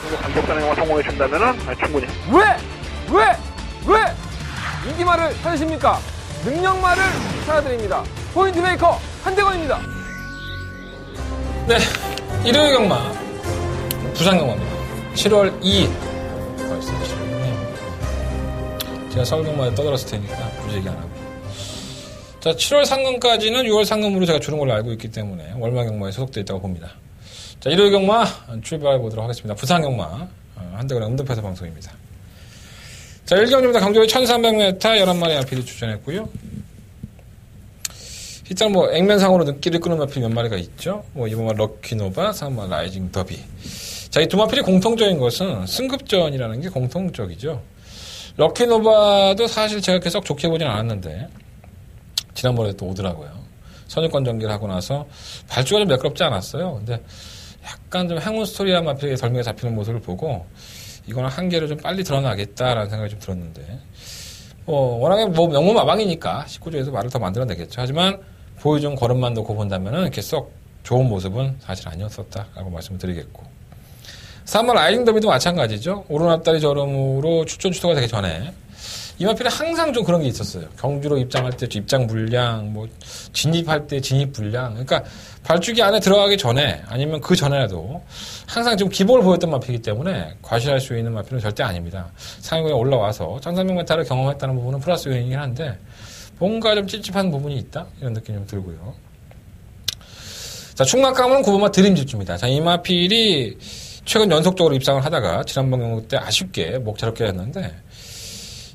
정도 간격 단행만 성공해 준다면은 충분히. 왜 인기말을 찾으십니까? 능력말을 찾아드립니다. 포인트 메이커 한대건입니다. 네, 일요일 경마 부산 경마입니다. 7월 2일 벌써 7월 2일. 제가 서울 경마에 떠들었을 테니까 굳이 얘기 안 하고. 자, 7월 상금까지는 6월 상금으로 제가 주는 걸로 알고 있기 때문에 월마 경마에 소속되어 있다고 봅니다. 자, 일요일 경마 출발해 보도록 하겠습니다. 부산 경마 한대건의 음등패서 방송입니다. 자, 1경주입니다. 강조의 1300m 11마리 앞필이 출전했고요. 일단 뭐 액면상으로 눈길을 끄는 마필 몇 마리가 있죠. 뭐 이번 럭키노바, 3번 라이징 더비. 자, 이 두 마필이 공통적인 것은 승급전이라는 게 공통적이죠. 럭키노바도 사실 제가 그렇게 썩 좋게 보진 않았는데 지난번에 또 오더라고요. 선유권 전개를 하고 나서 발주가 좀 매끄럽지 않았어요. 근데 약간 좀 행운 스토리한 마필이 덜미가 잡히는 모습을 보고 이거는 한계를 좀 빨리 드러나겠다라는 생각이 좀 들었는데 워낙에 뭐 명문마방이니까 19조에서 말을 더 만들어내겠죠. 하지만 보여준 걸음만 놓고 본다면은 이렇게 썩 좋은 모습은 사실 아니었었다라고 말씀을 드리겠고. 3번 라이징 더비도 마찬가지죠. 오르납다리 저름으로 출전 추도가 되기 전에 이 마필은 항상 좀 그런 게 있었어요. 경주로 입장할 때 입장 불량, 뭐 진입할 때 진입 불량. 그러니까 발주기 안에 들어가기 전에 아니면 그 전에라도 항상 좀 기복을 보였던 마필이기 때문에 과실할 수 있는 마필은 절대 아닙니다. 상위에 올라와서 1300m를 경험했다는 부분은 플러스 요인이긴 한데 뭔가 좀 찝찝한 부분이 있다? 이런 느낌이 좀 들고요. 자, 충막감은 9번마 드림질주입니다. 자, 이 마필이 최근 연속적으로 입상을 하다가 지난번 경우 때 아쉽게 목차롭게 했는데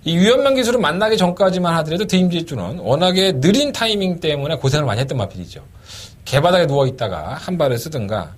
이 유연명 기술을 만나기 전까지만 하더라도 드림질주는 워낙에 느린 타이밍 때문에 고생을 많이 했던 마필이죠. 개바닥에 누워있다가 한 발을 쓰든가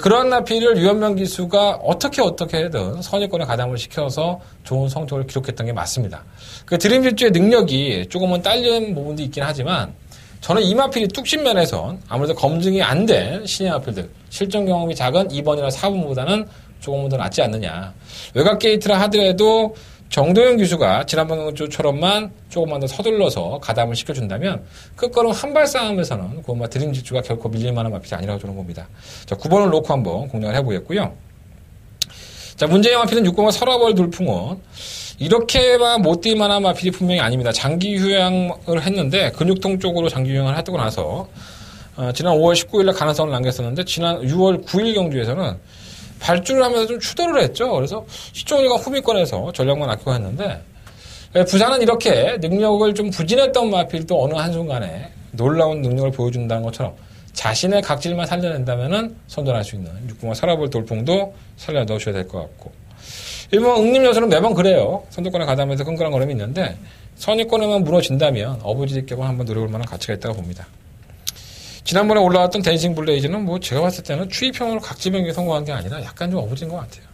그러한 마필을 유연명 기수가 어떻게 해든 선입권에 가담을 시켜서 좋은 성적을 기록했던 게 맞습니다. 그 드림질주의 능력이 조금은 딸린 부분도 있긴 하지만 저는 이 마필이 뚝심면에선 아무래도 검증이 안 된 신의 마필들 실전 경험이 작은 2번이나 4번보다는 조금은 더 낫지 않느냐. 외곽 게이트라 하더라도 정도영 기수가 지난번 주처럼만 조금만 더 서둘러서 가담을 시켜준다면 끝걸음 한발 싸움에서는 고마 드림질주가 결코 밀릴 만한 마필이 아니라고 저는 봅니다. 자, 9번을 놓고 한번 공략을 해보겠고요. 자, 문제의 마필은 6번과 서라벌 돌풍은 이렇게만 못 뛸 만한 마필이 분명히 아닙니다. 장기 휴양을 했는데 근육통 쪽으로 장기 휴양을 하고 나서 지난 5월 19일에 가능성을 남겼었는데 지난 6월 9일 경주에서는 발주를 하면서 좀 추돌을 했죠. 그래서 시종일관 후미권에서 전략만 아끼고 했는데 부산은 이렇게 능력을 좀 부진했던 마필도 어느 한순간에 놀라운 능력을 보여준다는 것처럼 자신의 각질만 살려낸다면은 선전할 수 있는 6번과 서라벌 돌풍도 살려 넣으셔야 될 것 같고 1번 응림여수는 매번 그래요. 선두권에 가담해서 끈끈한 걸음이 있는데 선입권에만 무너진다면 어부지리 격은 한번 노려볼 만한 가치가 있다고 봅니다. 지난번에 올라왔던 댄싱 블레이즈는 뭐 제가 봤을 때는 추입형으로 각지변경에 성공한 게 아니라 약간 좀 어부진 것 같아요.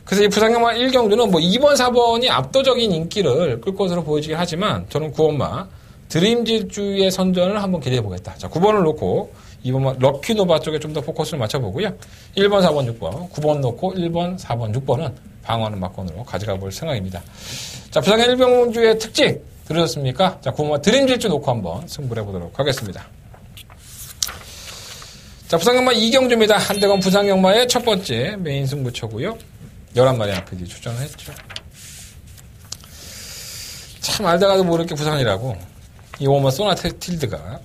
그래서 이 부산경마 1경주는 뭐 2번, 4번이 압도적인 인기를 끌 것으로 보이긴 하지만 저는 9번마 드림질주의 선전을 한번 기대해 보겠다. 자, 9번을 놓고 2번 럭키노바 쪽에 좀 더 포커스를 맞춰보고요. 1번, 4번, 6번, 9번 놓고 1번, 4번, 6번은 방어하는 막건으로 가져가 볼 생각입니다. 자, 부산경 1경주의 특징 들으셨습니까? 자, 9번마 드림질주 놓고 한번 승부를 해보도록 하겠습니다. 자, 부산경마 2경주입니다. 한대건 부산경마의 첫 번째 메인 승부처고요. 11마리 앞에 출전을 했죠. 참 알다가도 모르게 부산이라고 이 오마 소나틸드가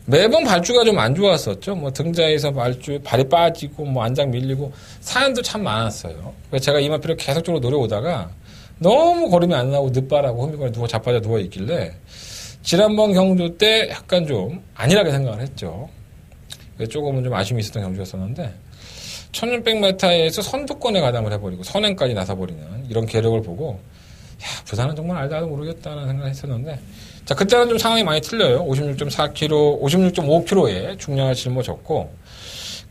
매번 발주가 좀 안 좋았었죠. 뭐 등자에서 발이 빠지고 뭐 안장 밀리고 사연도 참 많았어요. 그래서 제가 이 마필을 계속적으로 노려오다가 너무 걸음이 안 나오고 늦바라고 허미권에 자빠져 누워있길래 지난번 경주 때 약간 좀 안일하게 생각을 했죠. 조금은 좀 아쉬움이 있었던 경주였었는데 1600m에서 선두권에 가담을 해버리고 선행까지 나서버리는 이런 계력을 보고 야, 부산은 정말 알다도 모르겠다는 생각을 했었는데 자, 그때는 좀 상황이 많이 틀려요. 56.4km, 56.5km에 중량을 짊어졌고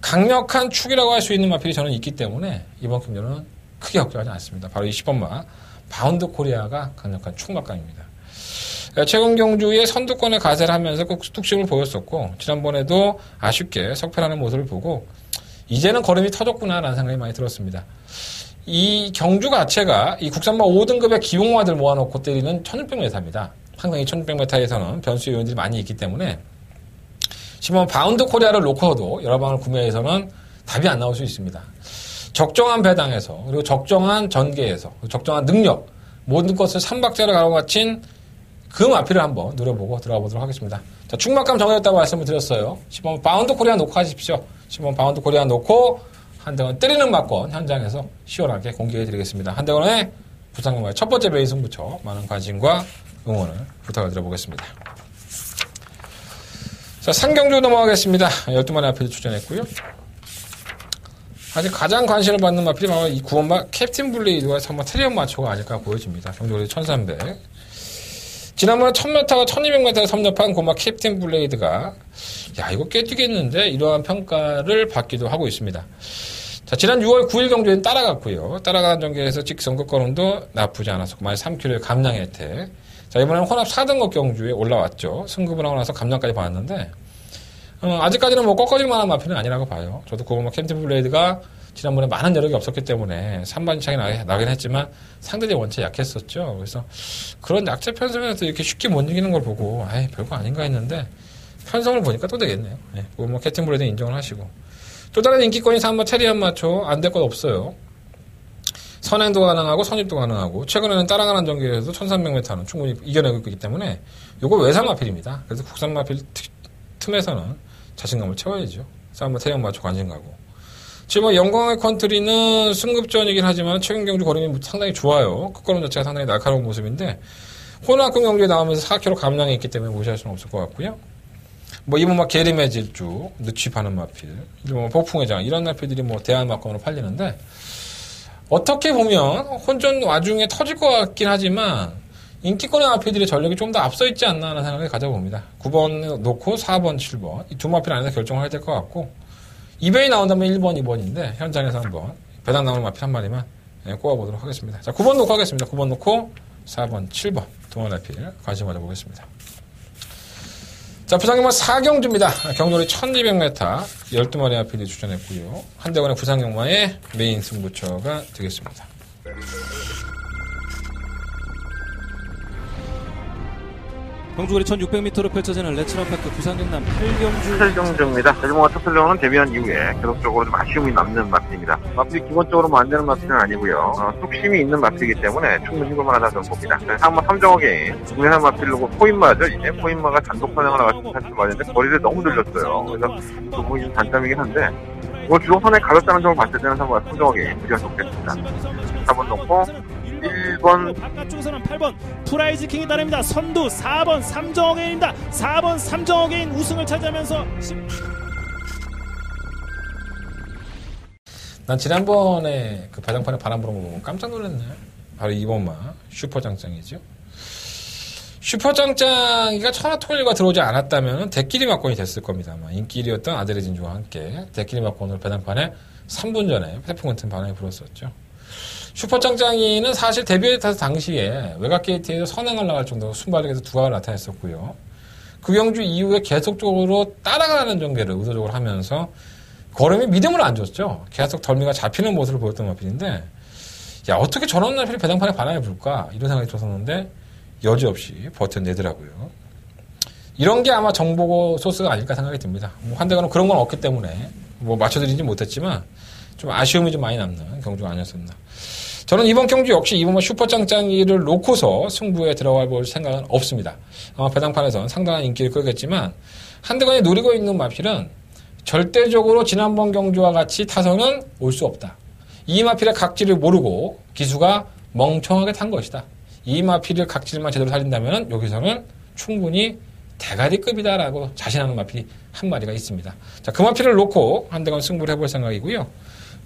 강력한 축이라고 할 수 있는 마필이 저는 있기 때문에 이번 경주는 크게 걱정하지 않습니다. 바로 이 10번마 바운드 코리아가 강력한 축막강입니다. 최근 경주에 선두권에 가세를 하면서 꼭 뚝심을 보였었고 지난번에도 아쉽게 석패하는 모습을 보고 이제는 걸음이 터졌구나라는 생각이 많이 들었습니다. 이 경주 자체가 이 국산마 5등급의 기용마들 모아놓고 때리는 1600m입니다. 항상 이 1600m에서는 변수 요인들이 많이 있기 때문에 10번 바운드 코리아를 놓고도 여러 방을 구매해서는 답이 안 나올 수 있습니다. 적정한 배당에서 그리고 적정한 전개에서 적정한 능력 모든 것을 삼박자를 가로막힌 그 마피를 한번 누려보고 들어가 보도록 하겠습니다. 자, 충막감 정해졌다고 말씀을 드렸어요. 10번 바운드 코리아 놓고 하십시오. 10번 바운드 코리아 놓고 한대건 때리는 막건 현장에서 시원하게 공개해드리겠습니다. 한대건의 부상영화의 첫 번째 메인 승부처 많은 관심과 응원을 부탁을 드려보겠습니다. 자, 상경주 넘어가겠습니다. 12마리 앞에도 출전했고요. 아직 가장 관심을 받는 마필이 바로 이 9번마 캡틴 블레이드와 정말 트리엄 마초가 아닐까 보여집니다. 경주거리 1300. 지난번에 1000m와 1200m에 섭렵한 고마 캡틴 블레이드가 야 이거 꽤 뛰겠는데 이러한 평가를 받기도 하고 있습니다. 자, 지난 6월 9일 경주에는 따라갔고요. 따라가는 경기에서 직선급 걸음도 나쁘지 않았었고 마이너스 3kg의 감량 혜택. 자, 이번에는 혼합 4등급 경주에 올라왔죠. 승급을 하고 나서 감량까지 받았는데 아직까지는 뭐 꺾어질 만한 마피는 아니라고 봐요. 저도 그거 캡틴 블레이드가 지난번에 많은 여력이 없었기 때문에 3반 차이 나긴 했지만 상대들이 원체 약했었죠. 그래서 그런 약체 편성에서 이렇게 쉽게 못 이기는 걸 보고 에이 별거 아닌가 했는데 편성을 보니까 또 되겠네요. 네, 그거 뭐 캡틴 블레이드 인정을 하시고 또 다른 인기권이 3번 체리안 마초 안 될 것 없어요. 선행도 가능하고 선입도 가능하고 최근에는 따라가는 전기에서도 1300m는 충분히 이겨내고 있기 때문에 요거 외상 마필입니다. 그래서 국산 마필 틈에서는 자신감을 채워야죠. 3번 태양 마초 관심 가고. 지금 영광의 컨트리는 승급전이긴 하지만 최근 경주 거림이 상당히 좋아요. 끝걸음 자체가 상당히 날카로운 모습인데 호남급 경주에 나오면서 4kg 감량이 있기 때문에 무시할 수는 없을 것 같고요. 뭐 이번 막 게리매 질주, 느취파는 마필, 뭐 폭풍의 장 이런 마필들이 뭐 대한 막건으로 팔리는데 어떻게 보면 혼전 와중에 터질 것 같긴 하지만 인기권의 마필들의 전력이 좀 더 앞서 있지 않나 하는 생각을 가져봅니다. 9번 놓고 4번, 7번 이 두 마필 안에서 결정을 해야 될 것 같고 이변이 나온다면 1번, 2번인데 현장에서 한번 배당 나오는 마필 한 마리만 꼽아보도록 하겠습니다. 자, 9번 놓고 하겠습니다. 9번 놓고 4번, 7번 두 마필 관심 가져보겠습니다. 자, 부상경마 4경주입니다. 경주거리 1200m 12마리 마필이 출전했고요. 한대건의 부상경마의 메인 승부처가 되겠습니다. 경주거리 1600m로 펼쳐지는 레츠런파크 부산경남 8경주 8경주입니다. 일본과 첫플레어는 데뷔한 이후에 계속적으로 좀 아쉬움이 남는 마필입니다. 마필이 기본적으로 뭐 안 되는 마필은 아니고요. 뚝심이 있는 마필이기 때문에 충분히 해볼만하다 저는 봅니다. 상마 3정호 게임 국내산 마필로고 포인마죠. 이제 포인마가 단독 선행을 나가서 찬스 맞는데 거리를 너무 늘렸어요. 그래서 그 부분이 좀 단점이긴 한데 이걸 주동선에 가볍다는 점을 봤을 때는 상마 3정호 게임 무리가 좋겠습니다. 4번 놓고 1번 바깥쪽에서는 8번 프라이즈 킹이 따릅니다. 선두 4번 삼정어게인입니다. 4번 삼정어게인 우승을 차지하면서 난 지난번에 그 배당판에 바람 불은 거 보면 깜짝 놀랐네. 바로 2번마 슈퍼장짱이죠. 슈퍼장짱이가 천하통일과 들어오지 않았다면 대끼리 막권이 됐을 겁니다. 아마 인기리였던 아데레진주와 함께 대끼리 막권으로 배당판에 3분 전에 태풍 같은 바람이 불었었죠. 슈퍼짱짱이는 사실 데뷔에 타서 당시에 외곽 게이트에서 선행을 나갈 정도로 순발력에서 두각을 나타냈었고요. 그 경주 이후에 계속적으로 따라가는 전개를 의도적으로 하면서 걸음이 믿음을 안 줬죠. 계속 덜미가 잡히는 모습을 보였던 마필인데 야 어떻게 저런 마필이 배당판에 바람이 불까 이런 생각이 들었었는데 여지없이 버텨내더라고요. 이런 게 아마 정보 소스가 아닐까 생각이 듭니다. 뭐 한대가는 그런 건 없기 때문에 뭐 맞춰드리지 못했지만 좀 아쉬움이 좀 많이 남는 경주가 아니었습니다. 저는 이번 경주 역시 이번 슈퍼짱짱이를 놓고서 승부에 들어가 볼 생각은 없습니다. 아마 배당판에서는 상당한 인기를 끌겠지만 한대관이 노리고 있는 마필은 절대적으로 지난번 경주와 같이 타선은 올 수 없다. 이 마필의 각질을 모르고 기수가 멍청하게 탄 것이다. 이 마필의 각질만 제대로 살린다면 여기서는 충분히 대가리급이다라고 자신하는 마필이 한 마리가 있습니다. 자, 그 마필을 놓고 한대관 승부를 해볼 생각이고요.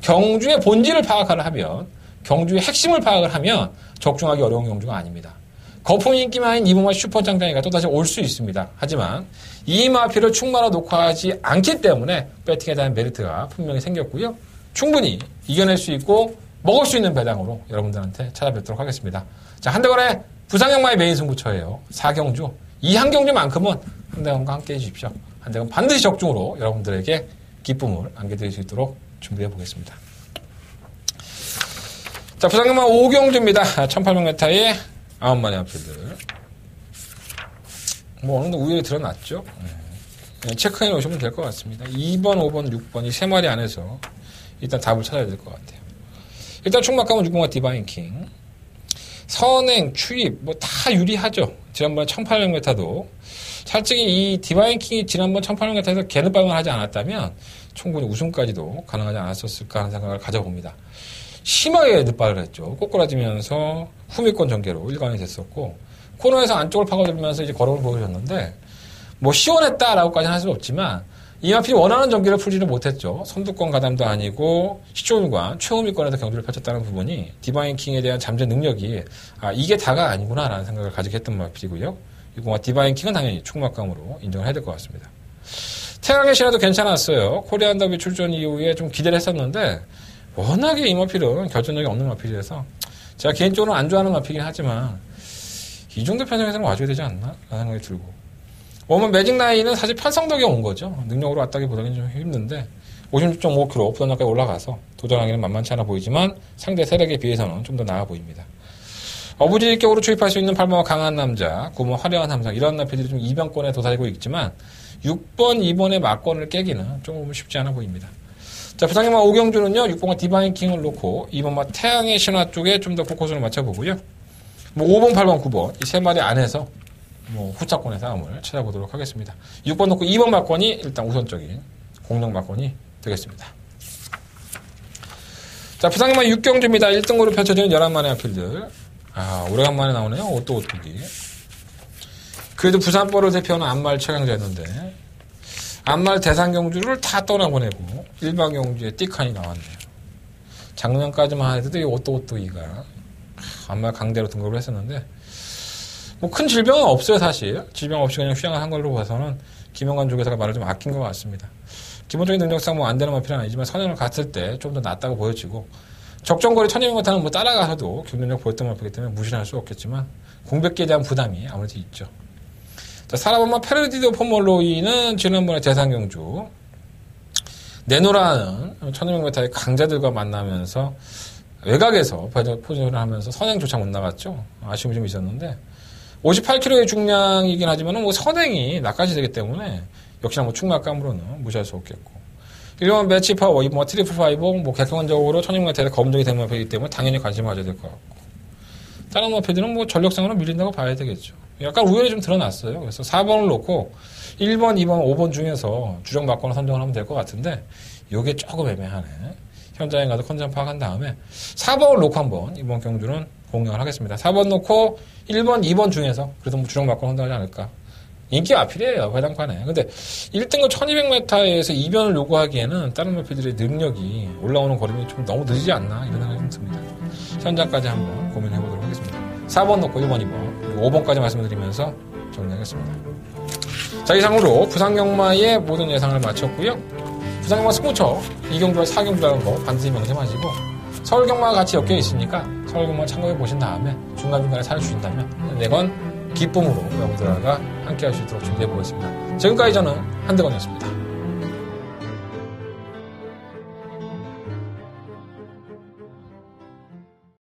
경주의 본질을 파악을 하면 경주의 핵심을 파악을 하면 적중하기 어려운 경주가 아닙니다. 거품 인기만인 이번마 슈퍼짱짱이가 또다시 올 수 있습니다. 하지만 이 마필을 충마로 녹화하지 않기 때문에 배팅에 대한 메리트가 분명히 생겼고요. 충분히 이겨낼 수 있고 먹을 수 있는 배당으로 여러분들한테 찾아뵙도록 하겠습니다. 자, 한대건의 부상영마의 메인 승부처예요. 4경주. 이 한 경주만큼은 한대건과 함께 해주십시오. 한대건 반드시 적중으로 여러분들에게 기쁨을 안겨드릴 수 있도록 준비해 보겠습니다. 자, 부상경마 5경주입니다. 1800m의 9마리 앞필들. 뭐, 어느 정도 우열이 드러났죠. 체크해 놓으시면 될 것 같습니다. 2번, 5번, 6번 이 세 마리 안에서 일단 답을 찾아야 될 것 같아요. 일단 충막감은 6번과 디바인킹. 선행, 추입 뭐 다 유리하죠. 지난번에 1800m도 솔직히 이 디바인킹이 지난번 1800m에서 개는방을 하지 않았다면 충분히 우승까지도 가능하지 않았었을까 하는 생각을 가져봅니다. 심하게 늦발을 했죠. 꼬꾸라지면서 후미권 전개로 1관이 됐었고 코너에서 안쪽을 파고들면서 이제 걸음을 보여줬는데 뭐 시원했다라고까지는 할 수 없지만 이마필이 원하는 전개를 풀지는 못했죠. 선두권 가담도 아니고 시초일관 최후미권에서 경주를 펼쳤다는 부분이 디바인킹에 대한 잠재 능력이 이게 다가 아니구나라는 생각을 가지게 했던 마필이고요. 이거 디바인킹은 당연히 충막감으로 인정을 해야 될 것 같습니다. 태양의 신화도 괜찮았어요. 코리안 더비 출전 이후에 좀 기대를 했었는데 워낙에 이 마필은 결정력이 없는 마필이라서 제가 개인적으로 안 좋아하는 마필이긴 하지만 이 정도 편성에서는 와줘야 되지 않나? 라는 생각이 들고 오면 매직 라인은 사실 편성덕에 온 거죠. 능력으로 왔다기보다는 좀 힘든데 56.5kg 부담력까지 올라가서 도전하기는 만만치 않아 보이지만 상대 세력에 비해서는 좀 더 나아 보입니다. 어부지리격으로 추입할 수 있는 8번와 강한 남자, 9번 화려한 함성 이런 나필들이 좀 이변권에 도사리고 있지만 6번, 2번의 막권을 깨기는 조금 쉽지 않아 보입니다. 자, 부상님과 오경주는요 6번과 디바인킹을 놓고 2번과 태양의 신화 쪽에 좀 더 포커스를 맞춰보고요. 뭐 5번, 8번, 9번 이 세 마리 안에서 뭐 후차권의 싸움을 찾아보도록 하겠습니다. 6번 놓고 2번 막권이 일단 우선적인 공룡 막권이 되겠습니다. 자, 부상님만 6경주입니다. 1등으로 펼쳐지는 11마리의 앞필들. 오래간만에 나오네요. 오뚜기. 그래도 부산벌을 대표하는 안말 최강자였는데 안말 대상경주를 다 떠나보내고 일반 경주에 띠칸이 나왔네요. 작년까지만 해도 이 오뚜기가 안말 강대로 등극을 했었는데 뭐 큰 질병은 없어요, 사실. 질병 없이 그냥 휴양을 한 걸로 봐서는 김영관 조교사가 말을 좀 아낀 것 같습니다. 기본적인 능력상 뭐 안 되는 마필은 아니지만 선행을 갔을 때 좀 더 낫다고 보여지고 적정거리 1200m는 뭐 따라가서도 경쟁력 보였던 마필이기 때문에 무시는 할 수 없겠지만 공백기에 대한 부담이 아무래도 있죠. 자, 사라본마 페르디도 포멀로이는 지난번에 대상경주 네노라는 1200m의 강자들과 만나면서 외곽에서 포지션을 하면서 선행조차 못 나갔죠. 아쉬움이 좀 있었는데 58kg의 중량이긴 하지만 뭐 선행이 나까지 되기 때문에 역시나 뭐 충막감으로는 무시할 수 없겠고 1번 매치 파워, 뭐 트리플 파이브 뭐 객관적으로 1600m에 검증이 된 마필이기 때문에 당연히 관심을 가져야 될 것 같고 다른 마필들은 뭐 전력상으로 밀린다고 봐야 되겠죠. 약간 우연히 좀 드러났어요. 그래서 4번을 놓고 1번, 2번, 5번 중에서 주력 막권을 선정을 하면 될 것 같은데 요게 조금 애매하네. 현장에 가서 컨디션 파악한 다음에 4번을 놓고 한번 이번 경주는 공략을 하겠습니다. 4번 놓고 1번, 2번 중에서 그래도 뭐 주력 막권 선정하지 않을까. 인기 마필이에요, 회장판에. 근데 1등급 1200m에서 이변을 요구하기에는 다른 마필들의 능력이 올라오는 걸음이 좀 너무 느리지 않나 이런 생각이 좀 듭니다. 현장까지 한번 고민해보도록 하겠습니다. 4번 놓고 1번, 2번, 그리고 5번까지 말씀드리면서 정리하겠습니다. 자, 이상으로 부산경마의 모든 예상을 마쳤고요. 부산경마 스포처 2경주와 4경주라는 거 반드시 명심하시고 서울경마가 같이 엮여 있으니까 서울경마 참고해 보신 다음에 중간중간에 사를 주신다면 내건 기쁨으로 여러분들과 함께 할 수 있도록 준비해 보겠습니다. 지금까지 저는 한대건이었습니다.